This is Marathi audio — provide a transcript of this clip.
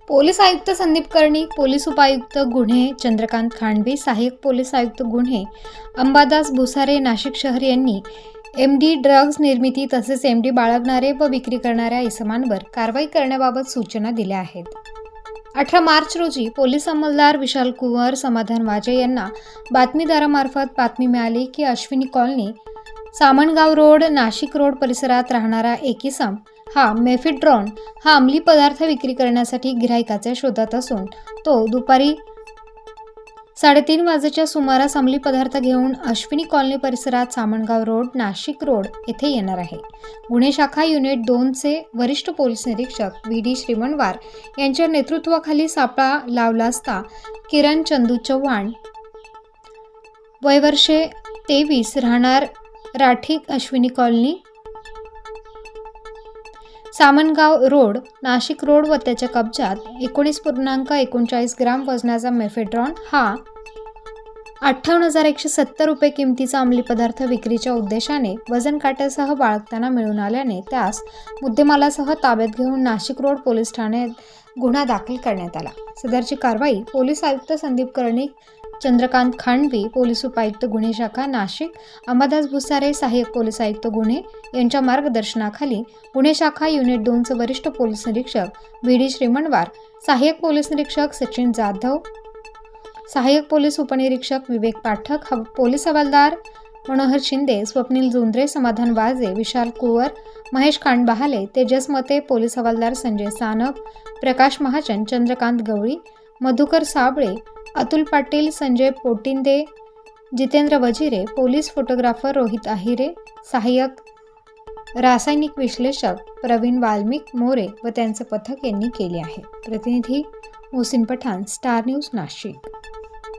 पोलीस आयुक्त संदीप कर्णिक, पोलीस उपायुक्त गुन्हे चंद्रकांत खांडवे, सहाय्यक पोलीस आयुक्त गुन्हे अंबादास भुसारे, नाशिक शहर यांनी एमडी ड्रग्ज निर्मिती तसेच एमडी बाळगणारे व विक्री करणाऱ्या इसमांवर कारवाई करण्याबाबत सूचना दिल्या आहेत. 18 मार्च रोजी पोलीस अंमलदार विशाल कुंवर, समाधान वाजे यांना बातमीदारामार्फत बातमी मिळाली की Ashwini colony, Samangaon road, Nashik road परिसरात राहणारा एक इसम हा मेफेड्रॉन हा अंमली पदार्थ विक्री करण्यासाठी गिऱ्हाईकाच्या शोधात असून तो दुपारी 3:30 वाजेच्या सुमारास अंमली पदार्थ घेऊन अश्विनी कॉलनी परिसरात सामनगाव रोड, नाशिक रोड येथे येणार आहे. गुन्हे शाखा युनिट 2चे वरिष्ठ पोलीस निरीक्षक व्ही.डी. श्रीमणवार यांच्या नेतृत्वाखाली सापळा लावला असता किरण चंदू चव्हाण, वय वर्षे 23, राहणार राठीक, Ashwini colony, Samangaon road, Nashik road व त्याच्या कब्जात 19.39 ग्राम वजनाचा मेफेड्रॉन हा 58,170 रुपये किमतीचा अंमली पदार्थ विक्रीच्या उद्देशाने वजन काट्यासह बाळगताना मिळून आल्याने त्यास मुद्देमालासह ताब्यात घेऊन नाशिक रोड पोलीस ठाण्यात गुन्हा दाखल करण्यात आला. सदरची कारवाई पोलीस आयुक्त संदीप कर्णिक, चंद्रकांत खांडवी, पोलीस उपायुक्त गुन्हे शाखा नाशिक, अंबादास भुसारे, सहाय्यक पोलीस आयुक्त गुन्हे यांच्या मार्गदर्शनाखाली गुन्हे शाखा युनिट 2चे वरिष्ठ पोलीस निरीक्षक व्ही.डी. श्रीमणवार, सहाय्यक पोलीस निरीक्षक सचिन जाधव, सहाय्यक पोलीस उपनिरीक्षक विवेक पाठक, पोलीस हवालदार मनोहर शिंदे, स्वप्नील जोंद्रे, समाधान वाजे, विशाल कुंवर, महेश खांडबहाले, तेजस मते, पोलीस हवालदार संजय सानप, प्रकाश महाजन, चंद्रकांत गवळी, मधुकर साबळे, अतुल पाटील, संजय पोटिंदे, जितेंद्र वजिरे, पोलीस फोटोग्राफर रोहित आहिरे, सहाय्यक रासायनिक विश्लेषक प्रवीण वाल्मिक मोरे व त्यांचे पथक यांनी केले आहे. प्रतिनिधी मोहसिन पठाण, स्टार न्यूज, नाशिक.